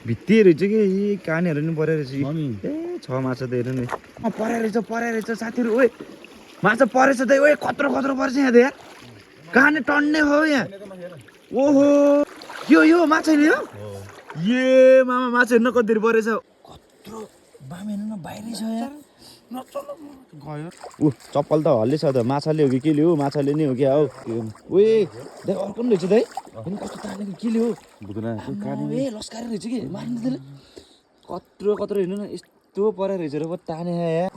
भित्ती रहेछ कि कानीहरू नि परेर रहेछ ए छ माछा त हेर्नु नि परेर रहेछ साथीहरू ओए माछा परेछ त ओए खतरो परेछ यहाँ त यार काने टन्ने हो यहाँ ओहो यो माछा नि हो ए मामा माछा हेर्न कति परेछ कत्रो बामे हेर्नु न बाहिरै छ यार गयो ऊ चप्पल त हल्लै छ त माछाले हो कि के लियो माछाले नै हो क्या हौ ओए दाइ अर्को पनि रहेछ दाइ अनि कस्तो तानेको के लियो ए लस्काएर रहेछ कि मार्नु त्यसले कत्रो हेर्नु न यस्तो परेर रहेछ र ताने यार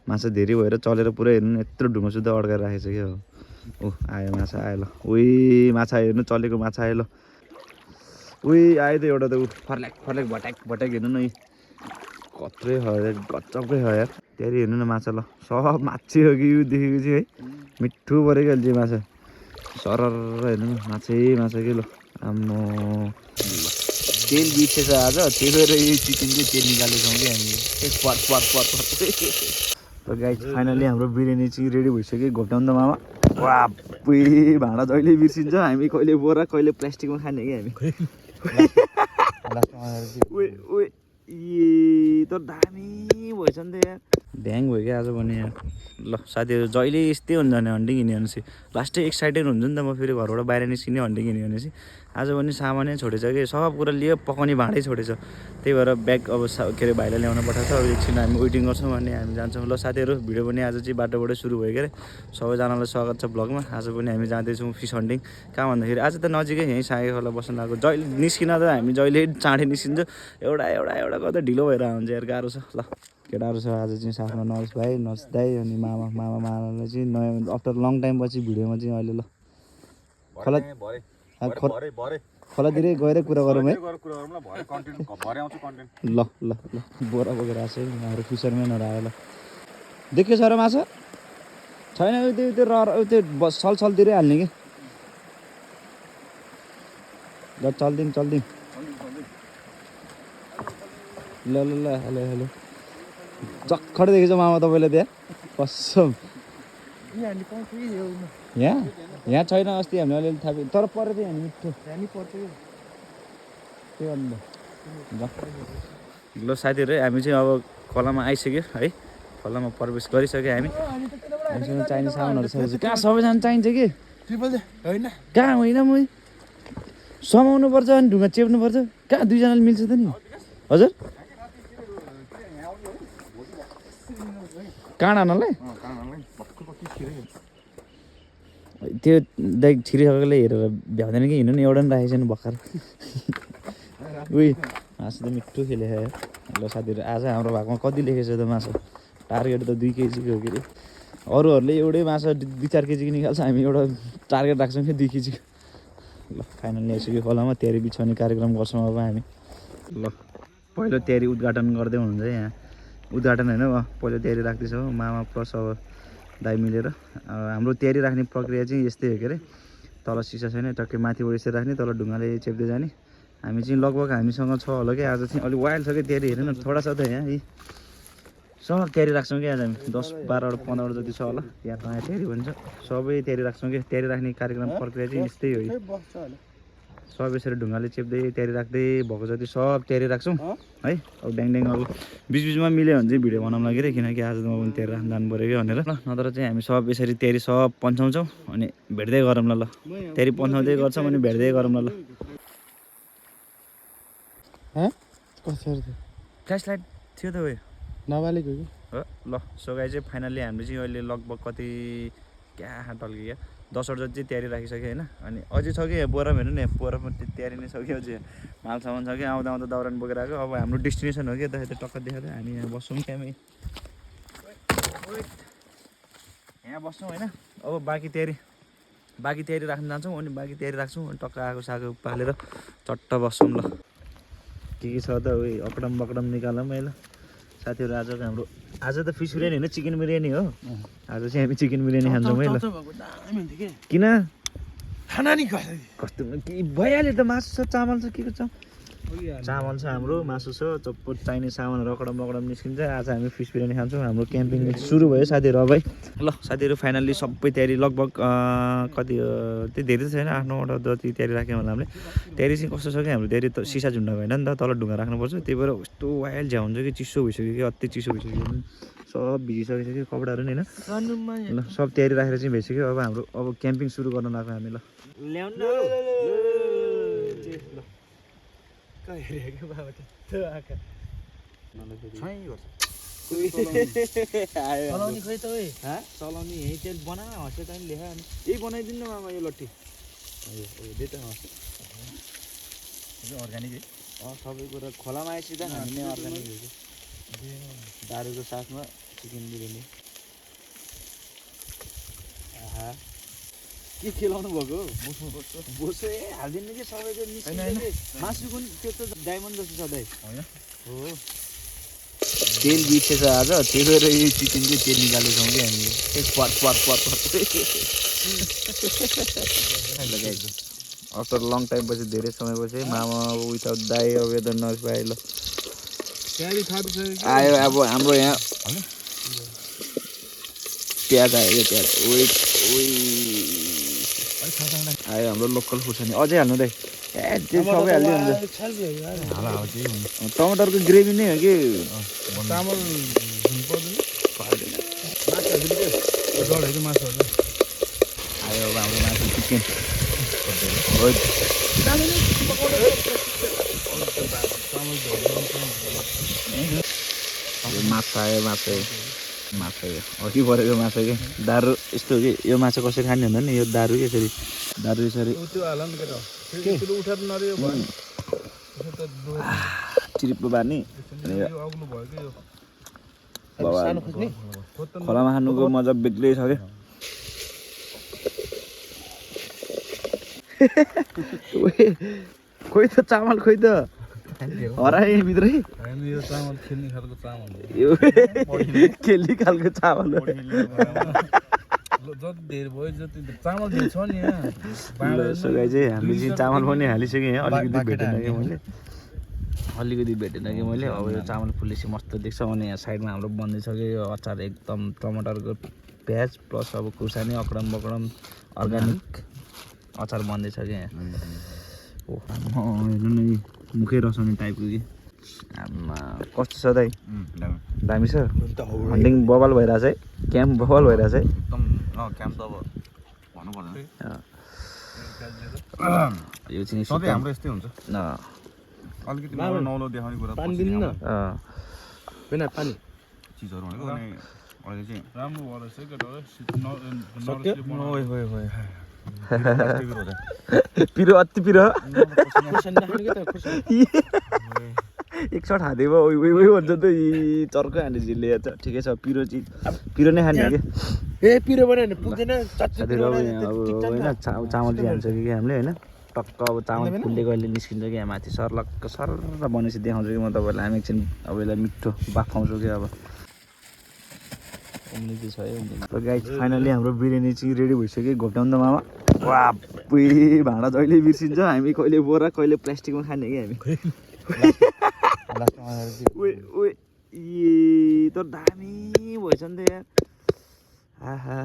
माछा धेरै भएर चलेर पुरा हेर्नु न यत्रो ढुङ्गा सुधा अड्काएर राखेको छ क्या ओ आयो माछा आयो ल उही माछा हेर्नु चलेको माछा आयो ल उही आयो त एउटा त ऊ फर्ल्याक भट्याक हेर्नु न कत्रै हो गजबकै हो यार त्यहाँदेखि हेर्नु न माछा ल सब माछै हो कि यो देखेको चाहिँ है मिठो परेको अहिले माछा सरर हेर्नु न माछा के ल आम्मो तेल बिर्सेछ आज त्यही भएर यो चिकन चाहिँ तेल निकालेछौँ कि हामी गाइस फाइनली हाम्रो बिरयानी चाहिँ रेडी भइसक्यो घोप्टाउनु त मामा वापै भाँडा जहिले बिर्सिन्छ हामी कहिले बोरा कहिले प्लास्टिकमा खाने कि हामी ए त दामी भएछ नि त यार ढ्याङ भयो क्या आज भने यार ल साथीहरू जहिले यस्तै हुन्छ भने हन्डी किन्यो भनेपछि लास्टै एक्साइटेड हुन्छ नि त म फेरि घरबाट बाहिर निस्किने हन्डी किन्यो भनेपछि आज पनि सामानै छोडेछ कि सब कुरा लियो पकाउने भाँडै छोडेछ त्यही भएर ब्याग अब के अरे भाइलाई ल्याउन पठाएको छ अब एकछिन हामी वेटिङ गर्छौँ अनि हामी जान्छौँ ल साथीहरू भिडियो पनि आज चाहिँ बाटोबाटै सुरु भयो के अरे सबैजनालाई स्वागत छ ब्लगमा आज पनि हामी जाँदैछौँ फिस हन्टिङ कहाँ भन्दाखेरि आज त नजिकै यहीँ सागे खोला बस्न आएको जहिले निस्किन त हामी जहिले चाँडै निस्किन्छ एउटा गर्दा ढिलो भएर हुन्छ यार गाह्रो छ ल केटाहरू छ आज चाहिँ साथमा नर्स भाइ नर्स दाइ अनि मामालाई चाहिँ नयाँ आफ्टर लङ टाइम पछि भिडियोमा चाहिँ अहिले ल खोलातिरै गएर कुरा गरौँ है ल बोरा बोकेर आएको छ हाम्रो फिसरम्यानहरू आयो ल देख्यो सर माछा छैन त्यो सलतिरै हाल्ने कि ल चल्दिउँ ल हेलो जक्खडै देखेछ मामा तपाईँले त्यहाँ कसम यहाँ छैन अस्ति हामीले अलिअलि थाहा तर पऱ्यो थियो हामी मिठो ल साथीहरू हामी चाहिँ अब खोलामा आइसक्यो है खोलामा प्रवेश गरिसक्यो हामीसँग चाहिने सामानहरू छ कहाँ सबैजना चाहिन्छ कि कहाँ होइन म समाउनु पर्छ अनि ढुङ्गा चेप्नु पर्छ कहाँ दुईजनाले मिल्छ त नि हजुर काँडालाई त्यो दाइ छिरिसकेकोले हेरेर भ्याउँदैन कि हिँड्नु नि एउटा पनि राखेको छैन भर्खर उही मासु त मिठो खेलेको ल साथीहरू आज हाम्रो भागमा कति लेखेको छ त मासु टार्गेट त 2 केजीको हो कि अरे अरूहरूले एउटै माछा 2-4 केजीको निकाल्छ हामी एउटा टार्गेट राख्छौँ कि 2 केजीको ल फाइनल ल्याइसक्यो खोलामा तयारी बिछाउने कार्यक्रम गर्छौँ अब हामी ल पहिलो तयारी उद्घाटन गर्दै हुनुहुन्छ यहाँ उद्घाटन होइन पहिलो तयारी राख्दैछौँ मामा प्लस अब दाइ मिलेर हाम्रो तयारी राख्ने प्रक्रिया चाहिँ यस्तै हो के अरे तल सिसा छैन टक्कै माथिबाट यसरी राख्ने तल ढुङ्गाले चेप्दै जाने हामी चाहिँ लगभग हामीसँग छ होला कि आज चाहिँ अलिक वाइल्ड छ कि तयारी हेरेन थोडा छ त यहाँ यी सब तयारी राख्छौँ कि आज हामी 10-12 15 जति छ होला यहाँ नयाँ तयारी भन्छ सबै तयारी राख्छौँ कि तयारी राख्ने कार्यक्रम प्रक्रिया चाहिँ यस्तै हो सब यसरी ढुङ्गाले चेप्दै तयारी राख्दै भएको जति सब तयारी राख्छौँ है अब ड्याङ अब बिचमा मिल्यो भने चाहिँ भिडियो बनाउन लागि किनकि आज त म पनि तयारी राख्नु जानु पऱ्यो कि भनेर ल नत्र चाहिँ हामी सब यसरी तयारी सब पन्छाउँछौँ अनि भेट्दै गरौँ ल तयारी पन्छाउँदै गर्छौँ अनि भेट्दै गरौँ ल फ्ल्यास लाइट थियो त उयो नबालेको कि हो ल सो गाइस चाहिँ फाइनल्ली हामीले चाहिँ अहिले लगभग कति क्या टल्क्यो क्या 10 जति चाहिँ तयारी राखिसक्यो होइन अनि अझै छ कि बोरा हेर्नु नि बोरामा तयारी नै सक्यो अझै माल सामान छ कि आउँदा दाउरान बोकेर आएको अब हाम्रो डेस्टिनेसन हो कि यता टक्क देखाउँदै हामी यहाँ बस्छौँ क्यामै यहाँ बस्छौँ होइन अब बाँकी तयारी राख्न जान्छौँ अनि बाँकी तयारी राख्छौँ अनि टक्क आगो सागो पालेर चट्ट बस्छौँ ल के छ त उयो अकडम निकालौँ है ल साथीहरू आजको हाम्रो आज त फिस बिरयानी होइन चिकन बिरयानी हो आज चाहिँ हामी चिकन बिरयानी खान्छौँ है ल किन खाना नि कस्तो भइहाल्यो त मासु छ चामल छ के को छ चामल छ हाम्रो, मासु छ, चप्पट चाहिने सामान रकडम बकडम निस्किन्छ। आज हामी फिस बिरयानी खान्छौँ। हाम्रो क्याम्पिङ सुरु भयो साथीहरू। अब है ल साथीहरू फाइनल्ली सबै तयारी लगभग कति त्यही धेरै त छैन, 8-9वटा जति तयारी राख्यौँ होला हामीले। तयारी चाहिँ कस्तो छ कि हाम्रो तयारी त सिसा झुन्डा भएन नि त, तल ढुङ्गा राख्नुपर्छ। त्यही भएर यस्तो वाइल्ड झ्याउ हुन्छ कि चिसो भइसक्यो कि अति चिसो भइसक्यो। सब भिजिसकिसक्यो कपडाहरू नि होइन। ल सब तयारी राखेर चाहिँ भइसक्यो। अब हाम्रो अब क्याम्पिङ सुरु गर्न लाग्यो हामी। ल ल्याउनु चलाउने खै त चलाउने यहीँ तेल बना हँस्यो त लेखा यही बनाइदिनु न मामा यो लट्ठी दे त अर्ग्यानिक है सबै कुरा खोलामा आएपछि त हामी नै अर्ग्यानिक हो दारूको साथमा चिकन बिरयानी आहा के खेलाउनु भएको बोसो हालिदिनु कि सबैको निस्किन्छ मासुको त्यो त डायमन्ड जस्तो सधैँ हो तेल बिर्सेछ आज त्यही भएर यो चिकनको तेल निकालेको छौँ कि हामीले आफ्टर लङ टाइम पछि धेरै समय पछि मामा विदाउट दाई वेदर नर्स भाइ ल आयो अब हाम्रो यहाँ प्याज आयो प्याज आयो हाम्रो लोकल खुर्सानी अझै हाल्नु दाइ त्यो सबै हालिदियो हुन्छ टमाटरको ग्रेभी नै हो कि आयो अब हाम्रो मासु चिकन माछा आयो माछा अघि परेको माछा कि दारु यस्तो कि यो माछा कसरी खाने हुँदैन नि यो दारु यसरी दारु यसरी चिरिप्लो बार्ने खोलामा खानुको मजा बेग्लै छ क्या खोइ त चामल खोइ त हराए भित्रै यो चामल खेल्ने खालको चामल यो खेल्ने खालको चामल सगाइ चाहिँ हामीले चाहिँ चामल पनि हालिसकेँ अलिकति भेटेन कि मैले अब यो चामल फुलेपछि मस्त देख्छ अनि यहाँ साइडमा हाम्रो बन्दैछ कि यो अचार एकदम टमाटरको प्याज प्लस अब खुर्सानी अकडम बकडम अर्ग्यानिक अचार बन्दैछ कि यहाँ हेर्नु न मुखै रसाउने टाइपको कि आमा कस्तो छ दाइ दामी छ हन्टिङ बवाल भइरहेछ है क्याम्प बवाल भइरहेछ है एकदम क्याम्प त अब भन्नु पर्दैन यो चाहिँ सबै हाम्रो यस्तै हुन्छ अलिकति नौलो देखाउने कुरा पानी दिनु न बिना पानी चिजहरू भनेको अनि अहिले चाहिँ राम्रो भएर पिरो अति पिरो एक सट हाते भयो भन्छ त चर्को हाने झिल्ले ठिकै छ पिरो चिज पिरो नै खाने कि पिरो बनायो पुग्दैन होइन चामल चाहिँ हाल्छ कि हामीले होइन टक्क अब चामल फुल्दै गएले निस्किन्छ कि यहाँ माथि सर्लक्क सर बनेपछि देखाउँछु कि म तपाईँलाई हामी एकछिन अब यसलाई मिठो बाफाउँछु कि अब छ गाइस फाइनली हाम्रो बिरयानी चाहिँ रेडी भइसक्यो घोप्ट्याउनु त मामा वापै भाँडा जहिले बिर्सिन्छ हामी कहिले बोरा कहिले प्लास्टिकमा खाने कि हामी तर दामी भएछ नि त यार आहा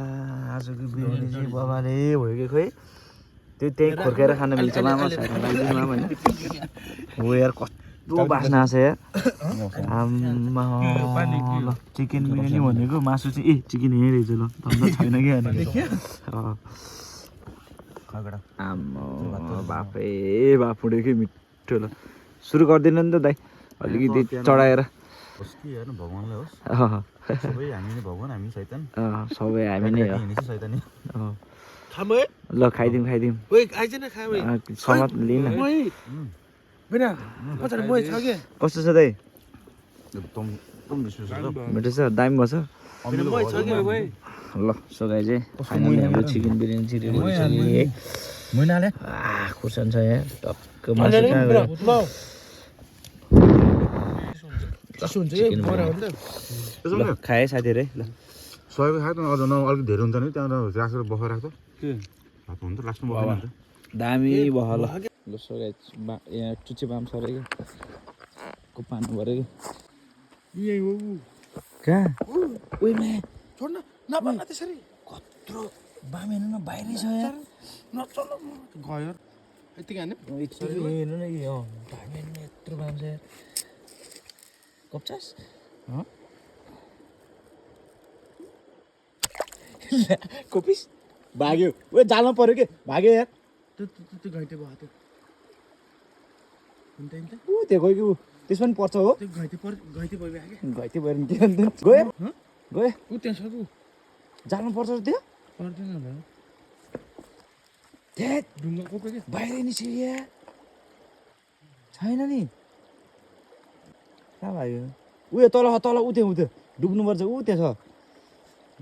आजको बिरयानी चाहिँ बबाले भयो कि खोइ त्यो त्यहीँ खोर्काएर खान मिल्छ मामा होइन हो यार कस्तो बास्ना आछ यार आम्मा ल चिकन बिरयानी भनेको मासु चाहिँ चिकन यहीँ रहेछ ल धन्दा छैन कि आम्मा बाफै बाफ उड्यो कि मिठो ल सुरु गरिदिनु नि त दाइ अलिकति चढाएर सबै हामी नै हो ल खाइदिउँ समात लिन कस्तो छ दाइ मिठो छ दामी भएछ ल सगाइ चाहिँ फाइनली हाम्रो चिकन बिरयानी चाहिँ रेडी भइसक्यो खुर्सानी छ यहाँ टक्क मासु ल खाएँ साथीहरू है ल सबै खायो त अझ अलिक धेरै हुन्छ नि त्यहाँबाट राखेर बसेर राख्छ हुन्छ लास्टमा दामी भयो ल ल सो गाइस यहाँ चुच्चे बाम छ अरे को पानी भरे यही हो कहाँ ओइ मा छोड न नभन त्यसरी कत्रो बाम हेर्नु न बाहिरै छ यार नचल गयो यतिकै हाने हेर्नु न यो बाम हेर्नु यत्रो बाम छ यार कप्चास कोपिस भाग्यो ओ जालमा पर्यो के भाग्यो यार त्यो घाइते भयो त्यो हुन्छ नि त ऊ त्यो गयो कि ऊ त्यसमा पनि पर्छ हो त्यो घाइते भयो के घाइते भयो नि के अन्त गयो गयो ऊ त्यहाँ छ ऊ जालमा पर्छ र त्यो पर्दैन होला ध्यात ढुङ्गा कोपे के बाहिरै निस्कियो यार छैन नि कहाँ भाग्यो उयो तल तल ऊ त्यो डुब्नुपर्छ ऊ त्यहाँ छ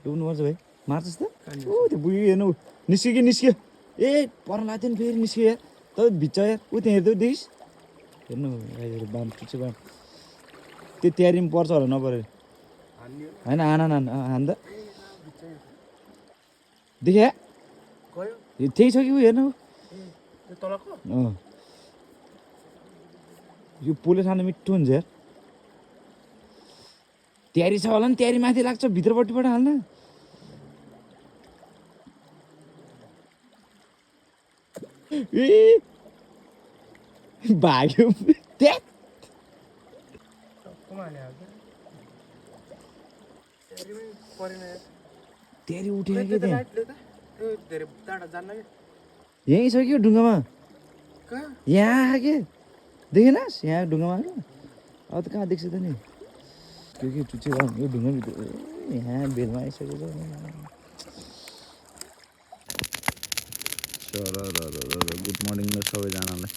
डुब्नुपर्छ भाइ मार्छस् त ऊ त्यो बुझ्यो हेर्नु निस्क्यो ए पर्न लाग्थ्यो नि फेरि निस्क्यो यार त भित्र यार ऊ त्यहाँ हेर्दै देखिस् हेर्नु बाम ठुच्चे बाम त्यो तयारी पनि पर्छ होला नपऱ्यो होइन हान त देखे गयो त्यही छ कि ऊ हेर्नु त्यो तलको यो पोले खानु मिठो हुन्छ यार तयारी छ होला नि तयारी माथि लाग्छ भित्रपट्टिबाट हाल्न ए भाग्यो तयारी उठेन कि त्यहाँ यहीँ छ कि ढुङ्गामा यहाँ के देखेनस् यहाँ ढुङ्गामा अब त कहाँ देख्छ त नि के चुच्चे यो ढुङ्गाभित्र यहाँ बेलमा आइसकेको छ गुड मर्निङ ल सबैजनालाई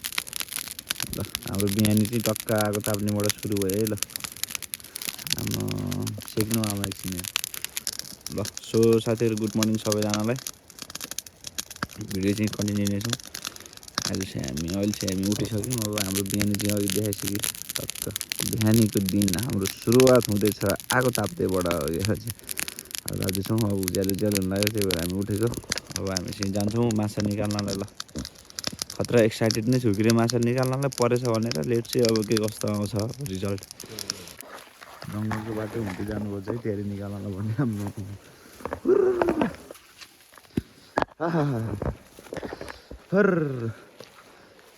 ल हाम्रो बिहानी चाहिँ टक्क आगो ताप्नेबाट सुरु भयो है ल हाम्रो सेक्नु आमा एकछिन ल सो साथीहरू गुड मर्निङ सबैजनालाई भिडियो चाहिँ कन्टिन्यू नै छौँ अहिले चाहिँ हामी उठिसक्यौँ अब हाम्रो बिहानी चाहिँ अघि देखाइसक्यो टक्क बिहानीको दिन हाम्रो सुरुवात हुँदैछ आगो ताप्दैबाट यो चाहिँ अब जाँदैछौँ अब उज्यालो हुन लाग्यो त्यही भएर हामी उठेको अब हामी चाहिँ जान्छौँ माछा निकाल्नलाई ल खतरा एक्साइटेड नै छु कि माछा निकाल्नलाई परेछ भनेर लेट चाहिँ अब के कस्तो आउँछ रिजल्ट जङ्गलको बाटो हुँदै जानुपर्छ है तयारी निकाल्नलाई भन्ने हाम्रो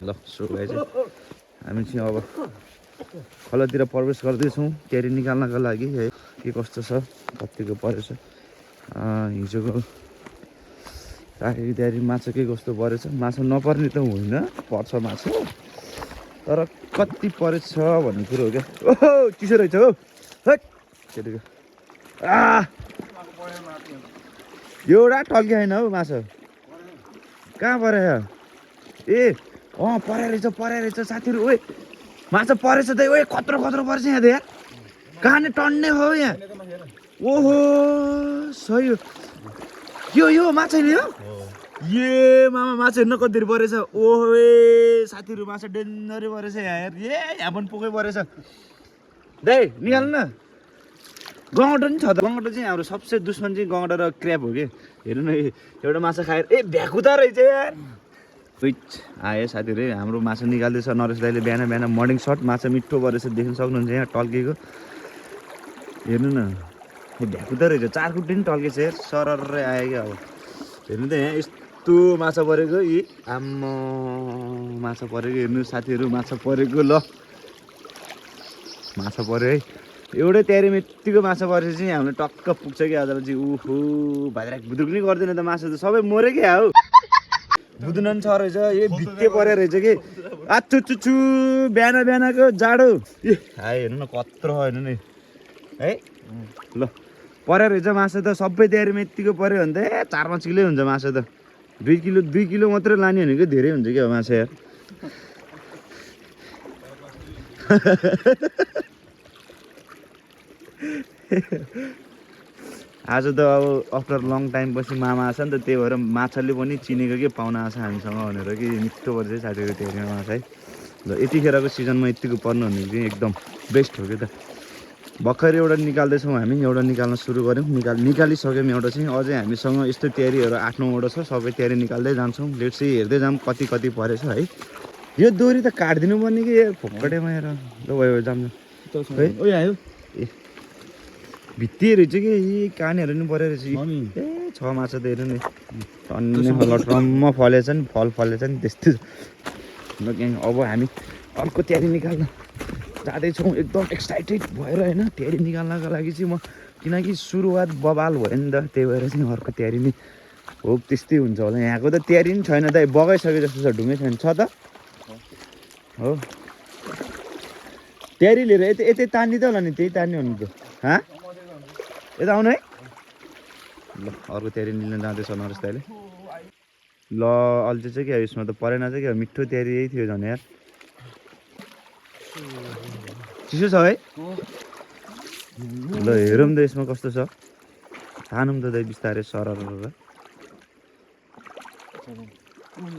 ल सो गाइस हामी चाहिँ अब खोलातिर प्रवेश गर्दैछौँ तयारी निकाल्नको लागि है के कस्तो छ कतिको परेछ हिजोको राखेको तयारी माछा के कस्तो परेछ माछा नपर्ने त होइन पर्छ माछा तर कति परेछ भन्ने कुरो हो क्या ओहो चिसो रहेछ हौ केटीको एउटा टल्किया होइन हौ माछा कहाँ परेछ ए परेर रहेछ साथीहरू ओए माछा परेछ त ओए खत्रो परेछ यहाँ त यार कहाँनिर टन्ने हो यहाँ ओहो सही हो यो माछा नि हो ए मामा माछा हेर्न कति परेछ ओहो ए साथीहरू माछा डेन्जरै परेछ यहाँ यार यहाँ पनि पोकै परेछ दाइ निकाल्नु न गङ्गटो नि छ त गङ्गटो चाहिँ हाम्रो सबसे दुश्मन चाहिँ गङ्गटो र क्र्याब हो कि हेर्नु न एउटा माछा खाएर भ्याकुता रहेछ यार आयो साथीहरू हाम्रो माछा निकाल्दैछ नरेश दाइले बिहान मर्निङ सट माछा मिठो परेछ देख्न सक्नुहुन्छ यहाँ टल्केको हेर्नु न भ्याकुता रहेछ 4 खुट्टे नि टल्केछ यार सररै आयो क्या अब हेर्नु त यहाँ यस्तो माछा परेको आम्मा माछा परेको हेर्नु साथीहरू माछा परेको ल माछा पऱ्यो है एउटै तयारीमा यत्तिको माछा परेपछि चाहिँ हामीले टक्क पुग्छ कि आजलाई चाहिँ उफु भाद्राक भुद्रुक नि गर्दैन त माछा त सबै मऱ्यो क्या हौ बुझ्न नि छ रहेछ यो भित्ते परेर रहेछ कि आच्छु चुच्छु बिहानको जाडो हाई हेर्नु न कत्रो हेर्नु नि है ल परेर रहेछ माछा त सबै तयारीमा यत्तिको पऱ्यो भने त 4-5 किलो हुन्छ माछा त 2 किलो मात्रै लाने भनेको धेरै हुन्छ क्या माछा यार आज त अब आफ्टर लङ टाइम पछि मामा आछ नि त त्यही भएर माछाले पनि चिनेको के पाहुना आछ हामीसँग भनेर कि मिठो पर्छ साथीको तयारीमा माछा है ल यतिखेरको सिजनमा यत्तिको पर्नु भनेको चाहिँ एकदम बेस्ट हो क्या त भर्खर एउटा निकाल्दैछौँ हामी एउटा निकाल्न सुरु गऱ्यौँ निकालिसक्यौँ एउटा चाहिँ अझै हामीसँग यस्तो तयारीहरू 8-9 वटा छ सबै तयारी निकाल्दै जान्छौँ लेट चाहिँ हेर्दै जाऊँ कति परेछ है यो दोरी त काटिदिनु पर्ने कि फोक्कटेमा हेर ल भयो जाम है ओइ आयो ए भित्तीहरू चाहिँ के यी कानेहरू नि परेर रहेछ छ नि। ए छ माछा त हेर्नु नि टन्ने लट्रम्म फलेछ नि फल फलेछ नि त्यस्तो ल ग्याङ अब हामी अर्को तयारी निकाल्न जाँदैछौँ एकदम एक्साइटेड भएर होइन तयारी निकाल्नको लागि चाहिँ म किनकि सुरुवात बबाल भयो नि त त्यही भएर चाहिँ अर्को तयारी नै हो त्यस्तै हुन्छ होला यहाँको त तयारी पनि छैन त बगाइसके जस्तो छ ढुङ्गै छैन छ त हो तयारी लिएर यतै यतै तान्ने त होला नि त्यही तान्ने हो नि त हाँ यता आउनु है ल अर्को तयारी लिन जाँदैछ नरेश दाइले ल अहिले चाहिँ के यसमा त परेन चाहिँ के मिठो तयारी यही थियो झन् यार चिसो छ है ल हेरौँ त यसमा कस्तो छ तानौँ त दाइ बिस्तारै सरर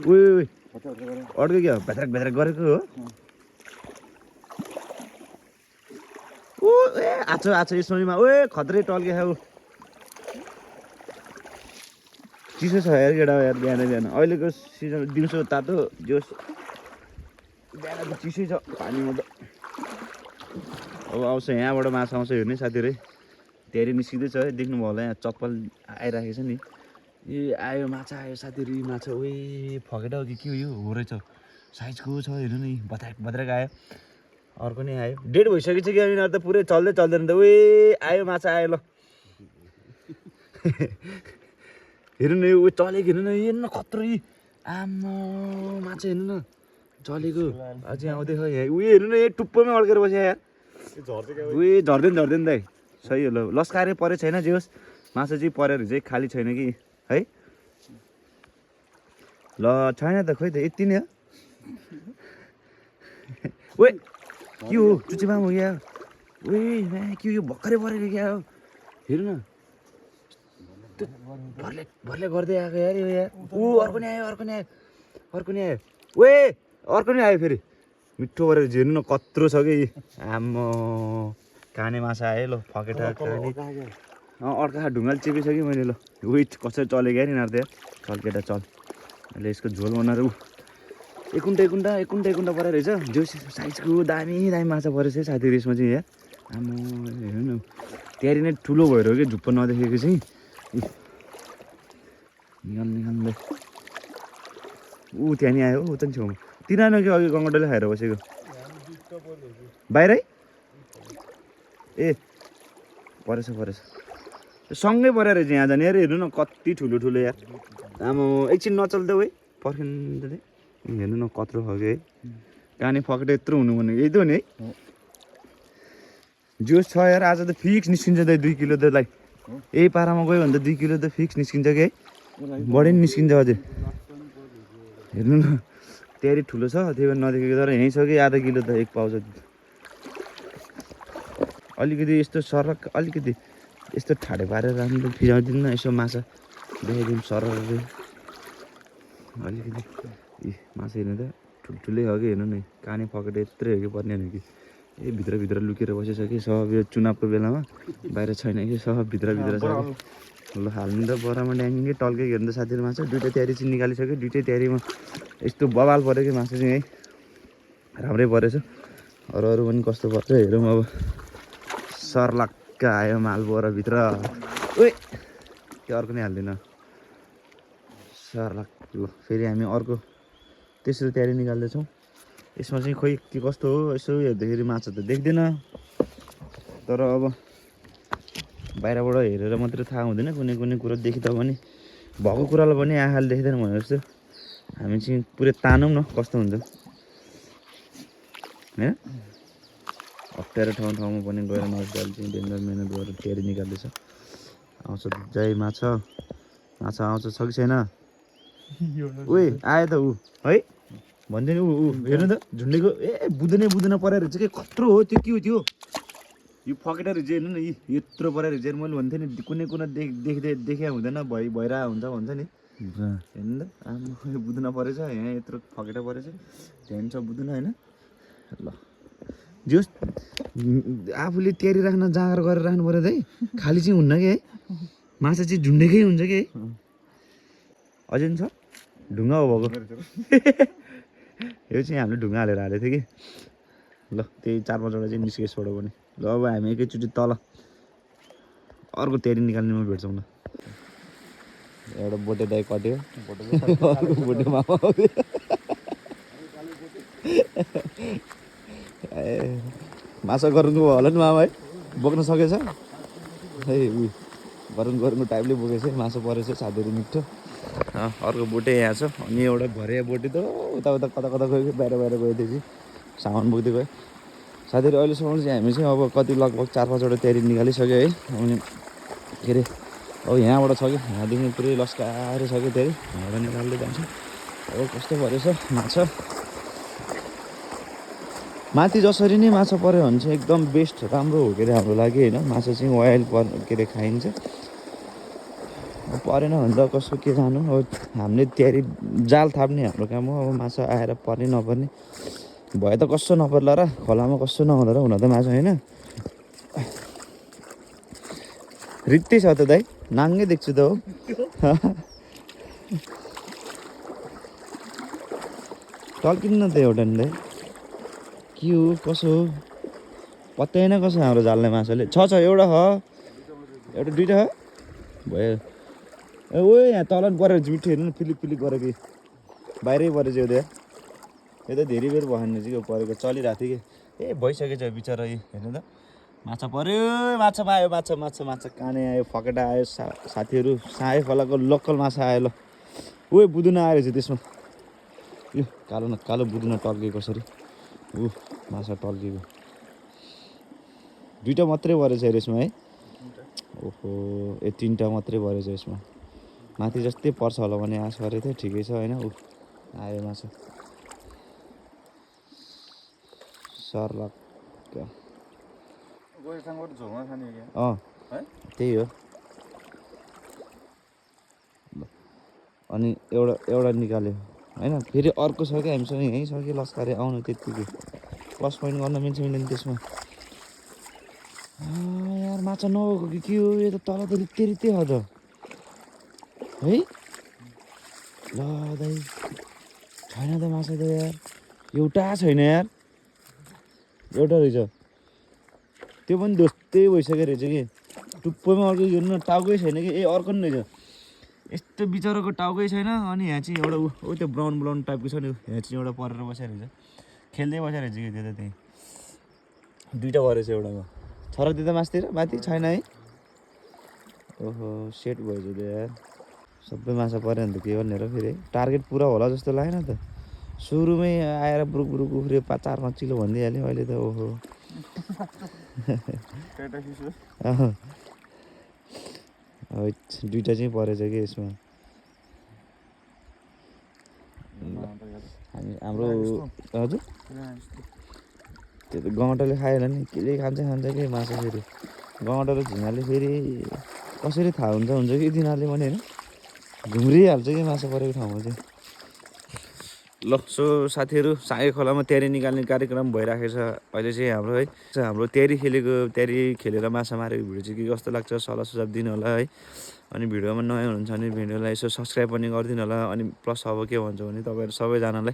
उयो अड्को क्या भ्यात्राक भ्यात्राक गरेको हो ओ ए आछो आछो यसमा ओए खत्रै टल्के खाऊ चिसो छ यार केटा यार बिहान बिहान अहिलेको सिजन दिउँसो तातो जोस बिहान त चिसै छ पानीमा त अब आउँछ यहाँबाट माछा आउँछ हेर्ने साथीहरू तयारी निस्किँदैछ है देख्नुभयो होला यहाँ चप्पल आइराखेको छ नि ए आयो माछा आयो साथीहरू यी माछा ओए फकेटा हो कि के हो यो हो रहेछ साइजको छ हेर्नु नि भद्राक भद्राक आयो अर्को नै आयो डेढ भइसकेको छ कि यिनीहरू त पुरै चल्दै चल्दैन त ओए आयो माछा आयो ल हेर्नु न यो चलेको हेर्नु न हेर्नु न खत्रो यी आम्मा माछा हेर्नु न चलेको अझै आउँदै छ यहाँ उयो हेर्नु न यहाँ टुप्पोमै अड्केर बस्यो यार उयो झर्दैन दाइ सही हो ल लस्कारै परे छैन जे होस् माछा चाहिँ परेर चाहिँ खाली छैन कि है ल छैन त खोइ त यति नै हो ओए के हो चुचेमाम हो क्या ओए के हो यो भर्खरै परेको क्या हो हेर्नु न भरले भरले गर्दै आएको यार यो यार ऊ अर्को नि आयो अर्को नि आयो ओए अर्को नि आयो फेरि मिठो गरेर हेर्नु न कत्रो छ कि आम्मा काने माछा आयो ल फकेटा काने अर्का ढुङ्गाले चेपिसक्यो मैले ल वेट कसरी चलेको यार यिनीहरू त यार चल केटा चल अहिले यसको झोल बनाएर ऊ एकुन्टा परेर रहेछ जो साइजको दामी दामी माछा परेछ है साथीहरू यसमा चाहिँ यहाँ आम्मा हेर्नु न तयारी नै ठुलो भएर हो कि झुप्पो नदेखेको चाहिँ निकाल्दै ऊ त्यहाँ नि आयो उता नि छेउमा तिनीहरू कि अघि गङ्गटोले खाएर बसेको बाहिरै ए परेछ सँगै परेर चाहिँ यहाँ जाने यार हेर्नु न कति ठुलो यार आमा एकछिन नचल्दै है पर्खिँदै हेर्नु न कत्रो खालको है काने फकेट यत्रो हुनु भने यही त हो नि है जोस छ यार आज त फिक्स निस्किन्छ त 2 किलो त लाइ यही पारामा गयो भने त 2 किलो त फिक्स निस्किन्छ कि है बढी नि निस्किन्छ अझै हेर्नु न तयारी ठुलो छ त्यही भएर नदेखेको तर यहीँ छ कि आधा किलो त एक पाउँछ अलिकति यस्तो सरक अलिकति यस्तो ठाडे पारेर राम्रो फिजाउँदिनु न यसो माछा देखाइदिउँ सरर अलिकति ए माछा हेर्नु त ठुल्ठुलै हो कि हेर्नु न काने फकेट यत्रै हो कि पर्ने होइन कि ए भित्र लुकेर बसेछ कि सब यो चुनावको बेलामा बाहिर छैन कि सब भित्र छ ल हाल्नु त बरामा ड्याङ्गे टल्के हेर्नु त साथीहरू माछा दुइटा तयारी चाहिँ निकालिसक्यो दुइटै तयारीमा यस्तो बबाल पऱ्यो कि माछा चाहिँ है राम्रै परेछ अरू पनि कस्तो पर्छ हेरौँ अब सर्लक्क आयो माल बोरा भित्र ओए त्यो अर्को नै हाल्दिनँ सर्लक्क ल फेरि हामी अर्को तेस्रो तयारी निकाल्दैछौँ यसमा चाहिँ खोइ के कस्तो हो यसो हेर्दाखेरि माछा त देख्दैन तर अब बाहिरबाट हेरेर मात्रै थाहा हुँदैन कुनै कुरो देखिँदा पनि भएको कुरालाई पनि आँखाले देख्दैन भने जस्तो हामी चाहिँ पुरै तानौँ न कस्तो हुन्छ होइन अप्ठ्यारो ठाउँमा पनि गएर नजगाले चाहिँ डेन्जर मिहिनेत गरेर तयारी निकाल्दैछ आउँछ जय माछा आउँछ छ कि छैन उही आयो त ऊ है भन्दै नि ऊ हेर्नु त झुन्डेको ए बुझ्दैन परेर चाहिँ के खत्रो हो त्यो के हो त्यो यो फकेटहरू चाहिँ हेर्नु न यत्रो परेर चाहिँ मैले भन्थेँ नि कुनै देखिया हुँदैन भइरहेको हुन्छ भन्छ नि हेर्नु त आमा यो बुझ्न परेछ यहाँ यत्रो फकेटा परेछ ध्यान छ बुझ्न होइन ल जो आफूले तयारी राख्न जाँगर गरेर राख्नु पऱ्यो त है खाली चाहिँ हुन्न कि है माछा चाहिँ झुन्डेकै हुन्छ कि है अझै छ ढुङ्गा हो भएको यो चाहिँ हामीले ढुङ्गा हालेर हालेको थियो कि ल त्यही 4-5वटा चाहिँ निस्क्यो सोडो पनि ल अब हामी एकैचोटि तल अर्को तयारी निकाल्नेमा भेट्छौँ ल एउटा बोटे दाइ कट्यो अर्को बोटे मामा आउँथ्यो ए माछा गरुङको भयो होला नि मामा है बोक्न सकेछ है उ गरुङको टाइपले बोकेछ माछा परेछ साथीहरू मिठो अर्को बोटे यहाँ छ अनि एउटा भरिया बोटे त उता उता कता कता गयो बाहिर बाहिर गयो त्यो चाहिँ सामान बोक्दै गयो साथीहरू अहिलेसम्म चाहिँ हामी चाहिँ अब कति लगभग 4-5वटा तयारी निकालिसक्यो है अनि के अरे अब यहाँबाट छ कि यहाँदेखि पुरै लस्काएर छ कि तयारी यहाँबाट निकाल्दै जान्छ अब कस्तो परेछ माछा माथि जसरी नै माछा पऱ्यो भने चाहिँ एकदम बेस्ट राम्रो हो के अरे हाम्रो लागि होइन माछा चाहिँ वाइल्ड के अरे खाइन्छ परेन भने त कसो के जानु अब हामीले तयारी जाल थाप्ने हाम्रो काम हो अब माछा आएर पर्ने नपर्ने भए त कस्तो नपर्ला र खोलामा कस्तो नहुँदा र हुन त माछा होइन रित्तै छ त दाइ नाङ्गै देख्छु त हो टल्किन्न त एउटा नि दाइ के हो कसो हो पत्तै न कसो हाम्रो जाललाई माछाले छ एउटा हो एउटा दुइटा हो भयो ए ओ यहाँ तल परेर मिठो हेर्नु न फिलिक फिलिक गरेको कि बाहिरै परेछ यो त यो त धेरै बेर भएन चाहिँ परेको चलिरहेको थियो कि ए भइसकेछ बिचरा यो हेर्नु त माछा पऱ्यो माछामा आयो माछा माछा माछा काने आयो फकेटा आयो साथीहरू साए खोलाको लोकल माछा आयो ल ओ बुदुना आयो चाहिँ त्यसमा यो कालो न कालो बुदुना टल्किएको कसरी ऊ माछा टल्किएको दुइटा मात्रै परेछ यसमा है ओहो ए 3टा मात्रै परेछ यसमा माथि जस्तै पर्छ होला भने आश गरेको थियो ठिकै छ होइन ऊ आयो माछा सर्लक्क त्यही हो अनि एउटा निकाल्यो होइन फेरि अर्को छ कि हामीसँग यहीँ छ कि लस्कारे आउनु त्यत्तिकै प्लस पोइन्ट गर्न मिल्छ मिल्दैन त्यसमा यार माछा नभएको कि के हो यो त तल त रित्ते रित्ते हो त है ल दाइ छैन त माछा त यार एउटा छैन यार एउटा रहेछ त्यो पनि दोस्तै भइसक्यो रहेछ कि टुप्पोमा अर्को यो न टाउकै छैन कि ए अर्को नि रहेछ यस्तो बिचराको टाउकै छैन अनि यहाँ चाहिँ एउटा ऊ त्यो ब्राउन टाइपको छ नि यहाँ चाहिँ एउटा परेर बसेको रहेछ खेल्दै बसेको रहेछ कि त्यो त त्यहीँ दुइटा परेछ एउटामा छ र त्यो त माथि छैन है ओहो सेट भएछ त्यो यार सबै माछा पऱ्यो भने त के गर्ने र फेरि टार्गेट पुरा होला जस्तो लागेन त सुरुमै आएर बुरुक बुरुक उफ्रियो 4-5 किलो भनिदिइहाल्यो अहिले त ओहो दुइटा चाहिँ परेछ कि यसमा हाम्रो हजुर त्यो त गौँटाले खायो होला नि केले खान्छ कि माछा फेरि गौँटा र झिँगाले फेरि कसरी थाहा हुन्छ कि तिनीहरूले पनि होइन घुम्रिहाल्छ कि माछा परेको ठाउँमा चाहिँ ल सो साथीहरू सागे खोलामा तयारी निकाल्ने कार्यक्रम भइराखेको छ अहिले चाहिँ हाम्रो है हाम्रो तयारी खेलेर माछा मारेको भिडियो चाहिँ के कस्तो लाग्छ सल्लाह सुझाव दिनु होला है अनि भिडियोमा नयाँ हुनुहुन्छ भने भिडियोलाई यसो सब्सक्राइब पनि गरिदिनु होला अनि प्लस अब के भन्छु भने तपाईँहरू सबैजनालाई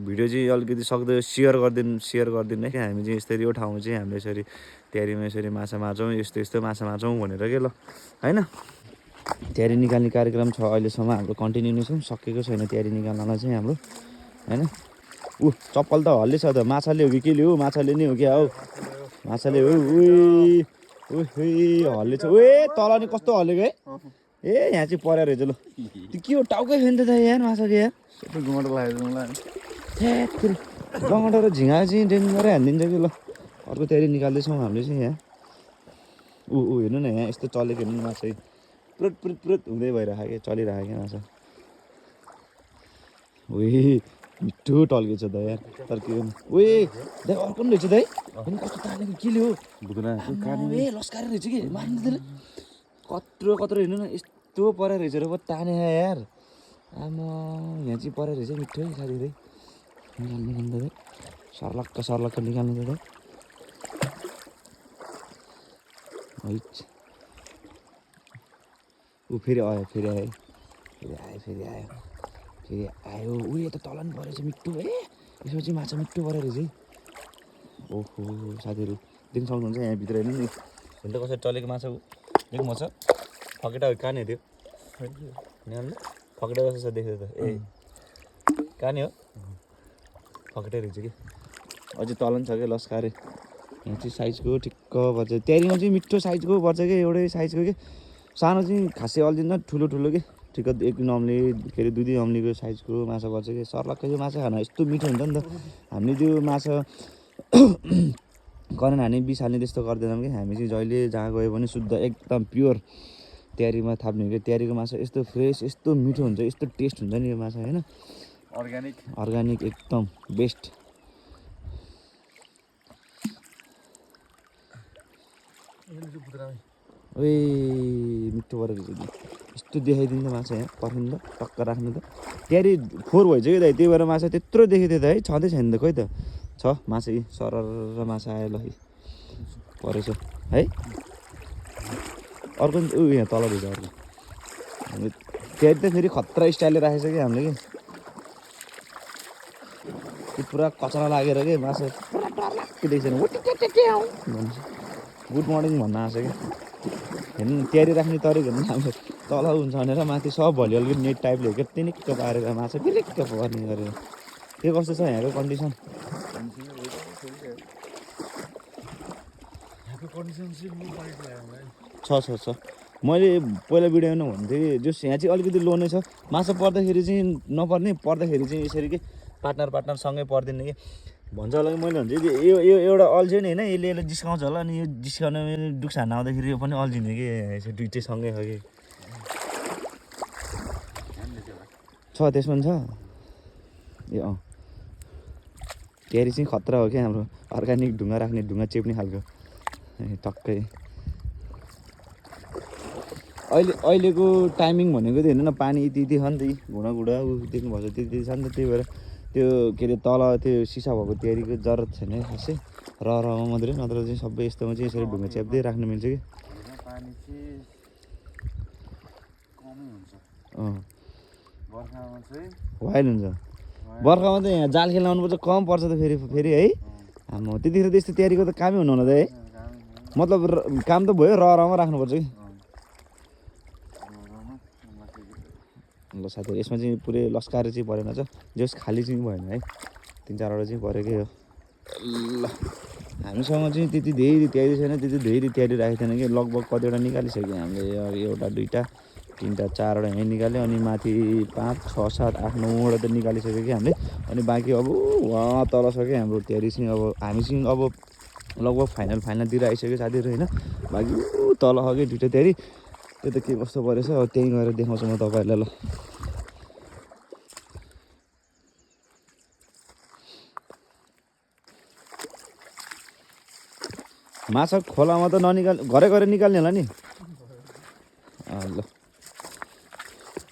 भिडियो चाहिँ अलिकति सक्दो सेयर गरिदिनु है हामी चाहिँ यसरी यो ठाउँमा चाहिँ हामीले यसरी तयारीमा यसरी माछा मार्छौँ यस्तो माछा मार्छौँ भनेर के ल होइन तयारी निकाल्ने कार्यक्रम छ अहिलेसम्म हाम्रो कन्टिन्यू नै छौँ सकेको छैन तयारी निकाल्नलाई चाहिँ हाम्रो होइन ऊ चप्पल त हल्लै छ त माछाले हो कि के हो माछाले नै हो क्या हौ माछाले हो हल्ले छ तल नि कस्तो हल्लेको है ए यहाँ चाहिँ परेर रहेछ ल त्यो के हो टाउकै छैन त यार माछाको यार सबै गउँडा लाग्यो गउँडा र झिँगा चाहिँ डेन्जरै हानिदिन्छ कि ल अर्को तयारी निकाल्दैछौँ हामीले चाहिँ यहाँ ऊ हेर्नु न यहाँ यस्तो चलेको हेर्नु न माछा पुरुत हुँदै भइरहेको क्या चलिरहेको क्या माछा मिठो टल्केछ त यार तर के दाइ अर्को पनि रहेछ दाइ कस्तो तानेको केले हो ए लस्काएर रहेछ कि मार्नु त्यसले कत्रो हेर्नु न यस्तो परेर रहेछ र ताने यार आमा यहाँ चाहिँ परेर रहेछ मिठो है साथी दाइ निकाल्नु दाइ सर्लक्क निकाल्नु त दाइ ऊ फेरि आयो फेरि आयो उयो त तल नि परेछ मिठो यसमा चाहिँ माछा मिठो परेर रहेछ है ओहो साथीहरू देख्न सक्नुहुन्छ यहाँभित्र हेर्नु नि हेर्नु कसरी चलेको माछा देख्नु पर्छ फकेटा हो कहाँनिर थियो फकेटा जस्तो छ देख्दै त ए कहाँनिर हो फकेटै रहेछ कि अझै तल नि छ क्या लस्कारे यहाँ चाहिँ साइजको ठिक्क पर्छ त्यारीमा चाहिँ मिठो साइजको पर्छ कि एउटै साइजको कि सानो चाहिँ खासै अल्झिन्छ ठुलो ठुलो कि ठिक्क एक नम्ली के अरे 2 नम्लीको साइजको माछा पर्छ कि सर्लक्कै चाहिँ माछा खान यस्तो मिठो हुन्छ नि त हामीले त्यो माछा करेन्ट हाने बिस हाल्ने त्यस्तो गर्दैनौँ कि हामी चाहिँ जहिले जहाँ गयो भने शुद्ध एकदम प्योर त्यारीमा थाप्ने हो कि त्यारीको माछा यस्तो फ्रेस यस्तो मिठो हुन्छ यस्तो टेस्ट हुन्छ नि यो माछा होइन अर्ग्यानिक एकदम बेस्ट ओए मिठो परेर यस्तो देखाइदिन्छ माछा यहाँ पर्खिनु त टक्क राख्नु त त्यारी फोहोर भइसक्यो कि दाइ त्यही भएर माछा त्यत्रो देखेको थियो त है छँदै छैन त खोइ त छ माछा यी सरर माछा आयो ल परेछ है अर्को ऊ यहाँ तल रहेछ अर्को हामी त्यारी त फेरि खतरा स्टाइलले राखेछ कि हामीले कि पुरा कचरा लागेर कि माछा पुरा डरलाग्दो देख्छ गुड मर्निङ भन्न आएको छ कि हेर्नु त्यारी राख्ने तरिका हेर्नु हाम्रो तल हुन्छ भनेर माथि सब भलिहाल्यो नेट टाइपले के तिनिक्क पारेर माछा पिलिक्क पर्ने गरेर के कस्तो छ यहाँको कन्डिसन छ मैले पहिला भिडियोमा भन्थेँ कि जस यहाँ चाहिँ अलिकति लो नै छ माछा पर्दाखेरि चाहिँ नपर्ने पर्दाखेरि चाहिँ यसरी कि पार्टनर सँगै पर्दैन कि भन्छ होला कि मैले भन्छ यो यो एउटा अल्झ्यो नि होइन यसले जिस्काउँछ होला अनि यो जिस्काउने डुक्स हान्न आउँदाखेरि यो पनि अल्झिने कि दुइटै सँगै हो कि छ त्यसमा छ ए क्यारी चाहिँ खतरा हो क्या हाम्रो अर्ग्यानिक ढुङ्गा राख्ने ढुङ्गा चेप्ने खालको टक्कै अहिलेको टाइमिङ भनेको त हेर्नु न पानी यति छ नि त घुँडा ऊ देख्नुपर्छ त्यति छ नि त त्यही भएर त्यो के अरे तल त्यो सिसा भएको त्यारीको जरुरत छैन खासै रहमा मात्रै नत्र चाहिँ सबै यस्तोमा चाहिँ यसरी ढुङ्गा च्याप्दै राख्नु मिल्छ कि वाइल्ड हुन्छ बर्खामा त यहाँ जाल खेल्न आउनुपर्छ कम पर्छ त फेरि है हाम्रो त्यतिखेर त यस्तो तयारीको त कामै हुनु होला त है मतलब काम त भयो रहमा राख्नुपर्छ कि ल साथीहरू यसमा चाहिँ पुरै लस्काएर चाहिँ परेन छ जस खाली चाहिँ भएन है 3-4वटा चाहिँ परेकै हो ल हामीसँग चाहिँ त्यति धेरै तयारी छैन त्यति धेरै तयारी राखेको थिएन कि लगभग कतिवटा निकालिसक्यो हामीले एउटा 2टा 3टा 4वटा यहीँ निकाल्यो अनि माथि 5 6 7 8 9वटा त निकालिसक्यो कि हामीले अनि बाँकी अब वहाँ तल छ कि हाम्रो तयारी चाहिँ अब हामी चाहिँ अब लगभग फाइनलतिर आइसक्यो साथीहरू होइन बाँकी तल हो कि 2टा तयारी त्यो त के कस्तो परेछ अब त्यहीँ गएर देखाउँछु म तपाईँहरूलाई ल माछा खोलामा त घरै गएर निकाल्ने होला नि ल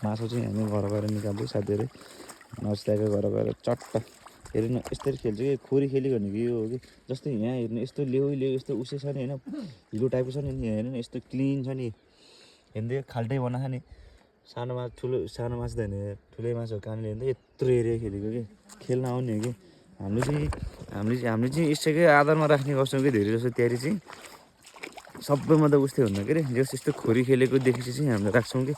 माछा चाहिँ हामी घर गएर निकाल्छौँ साथीहरू नजिकैको घर गएर चट्ट हेर्नु यसरी खेल्छ कि खोरी खेलेको भनेको यो हो कि जस्तै यहाँ हेर्नु यस्तो लेउ यस्तो उसे छ नि होइन हिलो टाइपको छ नि हेर्नु न यस्तो क्लिन छ नि हेर्दै खाल्टै बनाएको नि सानो माछा त होइन ठुलै माछा हो कानले हेर्दै यत्रो एरिया खेलेको कि खेल्न आउने हो कि हामीले चाहिँ यसैकै आधारमा राख्ने गर्छौँ कि धेरै जस्तो तयारी चाहिँ सबैमा त उस्तै हुन्न के अरे जस यस्तो खोरी खेलेको देखेपछि चाहिँ हामीले राख्छौँ कि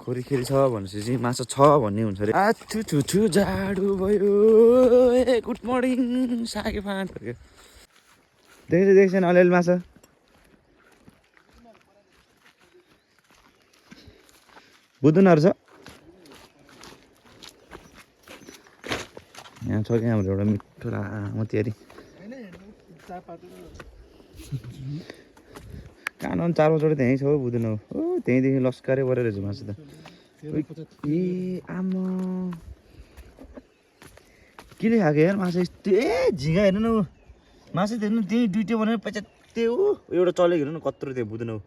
खोरी खेल छ भनेपछि चाहिँ माछा छ भन्ने हुन्छ अरे आछु जाडो भयो ए गुड मर्निङ सागे फाँट देख्छ अलिअलि माछा बुदुनहरू छ यहाँ छ कि हाम्रो एउटा मिठो लामो तयारी कान 4-5वटा त्यहीँ छ हौ बुदुन हो त्यहीँदेखि लस्कारै परेर रहेछ माछा त ए आमा केले खाएको यार माछा यस्तो ए झिँगा हेर्नु न माछा हेर्नु त्यहीँ 2टा बनाएर पच्यात्ते हो एउटा चलेको हेर्नु न कत्रो थियो बुदुन हो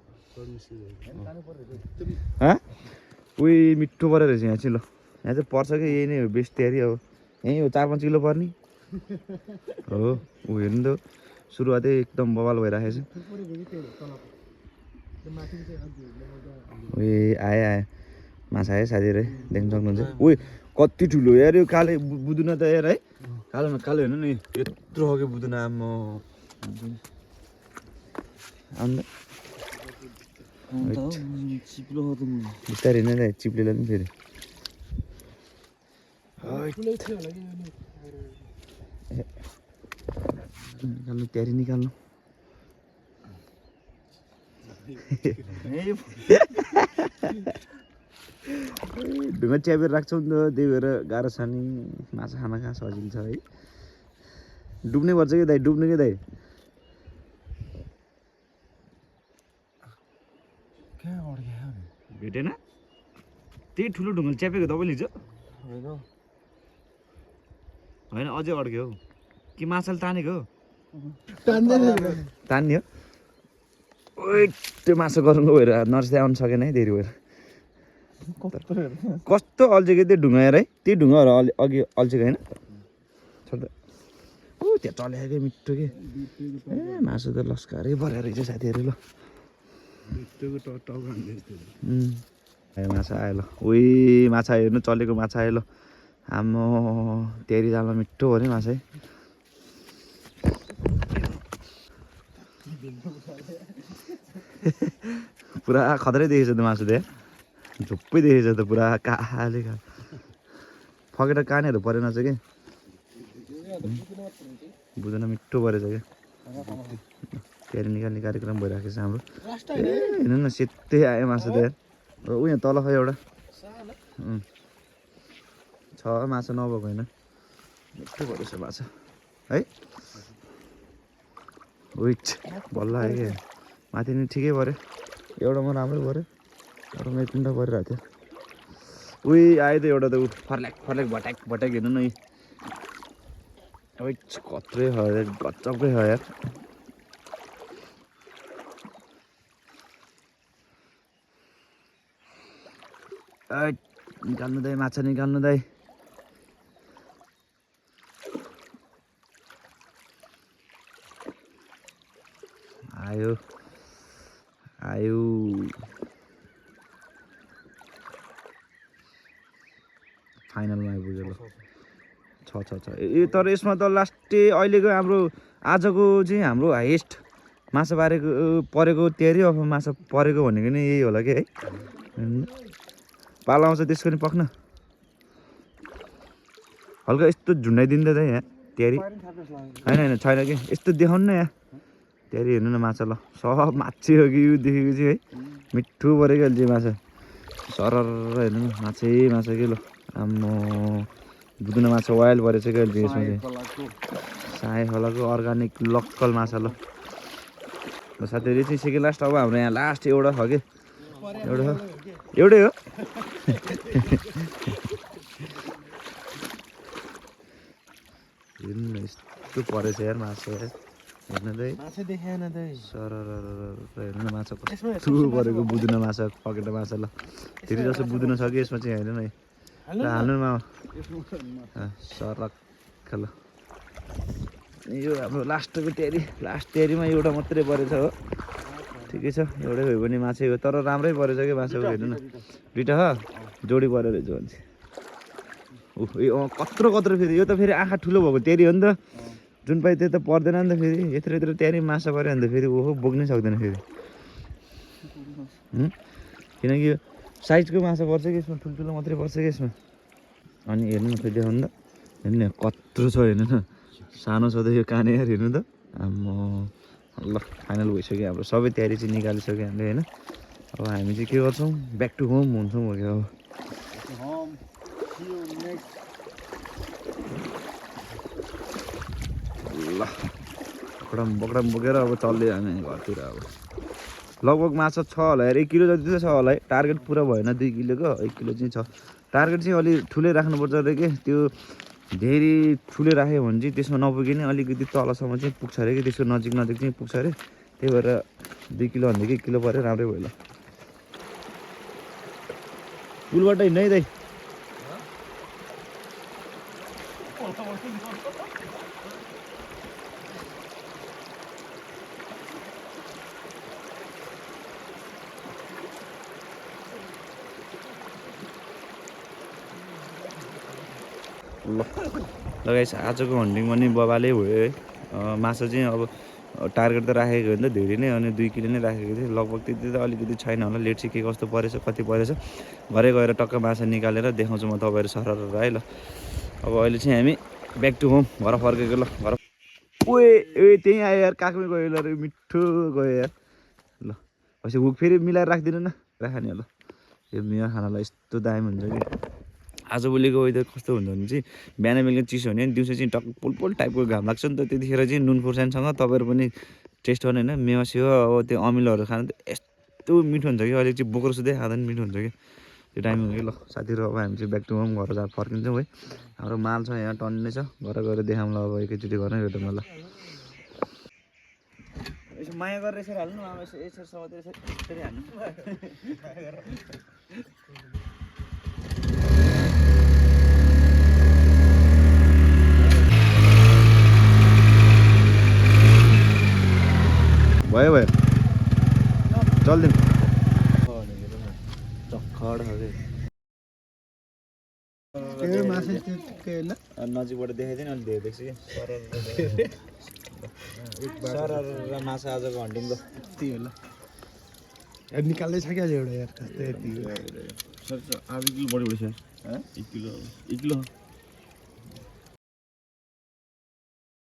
उही मिठो परेर रहेछ यहाँ चाहिँ ल यहाँ चाहिँ पर्छ कि यही नै हो बेस्ट तयारी अब यहीँ हो 4-5 किलो पर्ने हो ऊ हेर्नु त सुरुवातै एकदम बवाल भइराखेको छ ए आयो माछा आयो साथीहरू देख्न सक्नुहुन्छ उही कति ठुलो यार यो काले बुदुना त यार है कालोमा कालो हेर्नु नि यत्रो खालको बुदुना आम्म अन्त बिस्तारै नै दाइ चिप्लेलाई पनि फेरि निकाल्नु तयारी निकाल्नु ढुङ्गा च्यापेर राख्छौँ नि त त्यही भएर गाह्रो छ नि माछा खाना कहाँ सजिलो छ है डुब्ने पर्छ कि दाइ डुब्ने कि दाइ भेटेन त्यही ठुलो ढुङ्गा च्यापेको तपाईँले हिजो होइन अझै अड्क्यो हौ कि माछाले तानेको हो तान्ने हो ओइ त्यो माछा गरौँ भएर नर्सै आउनु सकेन है धेरै भएर कस्तो अल्झेको त्यो ढुङ्गा हेर है त्यही ढुङ्गाहरू अघि अल्झेको होइन छोड्दा ऊ त्यहाँ चल्याएकै मिठो के ए मासु त लस्कारै परेर रहेछ साथीहरू ल माछा आयो ल उही माछा हेर्नु चलेको माछा आयो ल आम्मो तेरी जालमा मिठो हो नि माछा है पुरा खतरै देखेछ त मासु त्यहाँ झुप्पै देखेछ त पुरा काले खा फकेर कानेहरू परेन छ कि बुझ्न मिठो परेछ क्या फेरि निकाल्ने कार्यक्रम भइरहेको छ हाम्रो हेर्नु न सेतै आयो मासु त ऊ यहाँ तल खै एउटा छ माछा नभएको होइन मिठो परेछ माछा है विट बल्ल आयो क्या माथि नि ठिकै पऱ्यो एउटामा राम्रै पऱ्यो एउटामा एक कुन्टा परिरहेको थियो उही आयो त एउटा त ऊ फर्ल्याक फर्ल्याक भट्याक भट्याक हेर्नु न विट कत्रै हो यार गजबकै हो यार निकाल्नु दाइ माछा निकाल्नु दाइ आयो आयो फाइनलमा आइपुग्यो ल छ ए तर यसमा त लास्टै अहिलेको हाम्रो आजको चाहिँ हाम्रो हाइएस्ट माछा परेको तेरी अफ माछा परेको भनेको नि यही होला कि है पाला आउँछ त्यसको नि पक्न हल्का यस्तो झुन्डाइदिन्छ त यहाँ तेरी होइन छैन कि यस्तो देखाउनु न यहाँ तेरी हेर्नु न माछा ल सब माछै हो कि यो देखेको चाहिँ है मिठो परेको अहिले चाहिँ माछा सरर हेर्नु न माछा कि ल आम्मो बुदुना माछा वाइल परेछ कि अहिले यसमा चाहिँ साई खोलाको अर्ग्यानिक लोकल माछा ल साथीहरू चाहिँ सेकेन्ड लास्ट अब हाम्रो यहाँ लास्ट एउटा छ कि एउटै हो हेर्नु न यस्तो परेछ यार माछा यार हेर्नु त सरर हेर्नु न माछा कस्तो परेको बुदुना माछा पकेट माछा ल फेरि जस्तो बुदुना छ कि यसमा चाहिँ हेर्नु न हाल्नु न सरक्क ल यो हाम्रो लास्टको लास्ट तेरीमा एउटा मात्रै परेछ हो ठिकै छ एउटै भयो भने माछै हो तर राम्रै परेछ कि माछाको हेर्नु न दुइटा हो जोडी परेर रहेछ भने यो कत्रो फेरि यो त फेरि आँखा ठुलो भएको तेरी हो नि त जुन पाइ त्यो त पर्दैन नि त फेरि यत्रो त्यहाँनिर माछा पऱ्यो भने त फेरि ओहो बोक्नै सक्दैन फेरि किनकि यो साइजको माछा पर्छ कि यसमा ठुल्ठुलो मात्रै पर्छ कि यसमा अनि हेर्नु न फेरि देखाउनु त हेर्नु न कत्रो छ हेर्नु न सानो छ त यो काने यार हेर्नु त आम्मो ल फाइनल भइसक्यो हाम्रो सबै तयारी चाहिँ निकालिसक्यो हामीले होइन अब हामी चाहिँ के गर्छौँ ब्याक टु होम हुन्छौँ हो क्या अब ल बकडम बोकेर अब चल्दै जाने घरतिर अब लगभग माछा छ होला यार 1 किलो जति त छ होला है टार्गेट पुरा भएन 2 किलोको 1 किलो चाहिँ छ टार्गेट चाहिँ अलि ठुलै राख्नुपर्छ अरे के त्यो धेरै ठुलै राख्यो भने चाहिँ त्यसमा नपुगे नि अलिकति तलसम्म चाहिँ पुग्छ अरे कि त्यसको नजिक चाहिँ पुग्छ अरे त्यही भएर 2 किलो भन्दा 1 किलो पऱ्यो राम्रै भयो ल पुलबाट हिँड्नु है दाइ गाइस आजको हन्टिङ पनि बबाले भयो है माछा चाहिँ अब टार्गेट त राखेको हो नि त धेरै नै अनि 2 किलो नै राखेको थिएँ लगभग त्यति त अलिकति छैन होला लेट चाहिँ के कस्तो परेछ कति परेछ घरै गएर टक्क माछा निकालेर देखाउँछु म तपाईँहरू सरर है ल अब अहिले चाहिँ हामी ब्याक टु होम घर फर्केको ल घर ओए ए त्यहीँ आयो यार काखमै गयो ल मिठो गयो यार ल पछि हुक फेरि मिलाएर राखिदिनु न राख्ने होला यो मिया खानालाई यस्तो दामी हुन्छ कि आजभोलिको वेदर कस्तो हुन्छ भने चाहिँ बिहान बेलुका चिसो हुने अनि दिउँसो चाहिँ टक्क पोल टाइपको घाम लाग्छ नि त त्यतिखेर चाहिँ नुन खुर्सानीसँग तपाईँहरू पनि टेस्ट गर्ने होइन मेवा सेवा अब त्यो अमिलोहरू खानु त यस्तो मिठो हुन्छ कि अहिले चाहिँ बोक्रो सुत्दै खाँदा पनि मिठो हुन्छ कि त्यो टाइम हो कि ल साथीहरू अब हामी चाहिँ ब्याक टु होम घर जा फर्किन्छौँ है हाम्रो माल छ यहाँ टन्नै छ घर गएर देखाउँला अब एकैचोटि घरमै भेटौँ ल यसो माया गरेर यसरी हाल्नु अब यसरी समातेर यसरी हाल्नु भयो भयो चल्दिउँ चक्खड नजिकबाट देखाइदिएन अलिक धेरै देख्छु कि सर माछा आजको हन्टिङ ल यति हो ल निकाल्दैछ क्या एउटा यार कस्तै यति सर आधा किलो बढी बढी छ 1 किलो